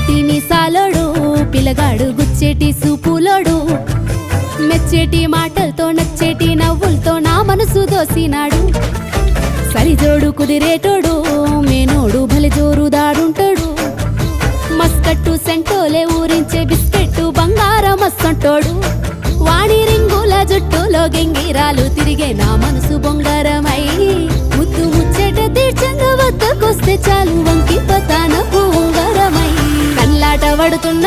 నల్లటి మీసాలోడు పిల్లగాడు గుచ్చేటి సూపులోడు మెచ్చేటి మాటలతో నచ్చేటి నవ్వులతో నా మనసు దోసినాడు సరిజోడు కుదిరేటోడు మేనోడు భలే జోరుదాడుంటాడు మస్కట్టు సెంటోలే ఊరించే బిస్కెట్టు బంగారం మస్సంటోడు వాణి రింగుల జుట్టులో గెంగిరాలు తిరిగే నా మనసు బొంగారమై ముద్దు ముచ్చేట తీర్చంగా వద్దకొస్తే చాలు వంకి పతాన పూంగరమై కల్లాట పడుతున్న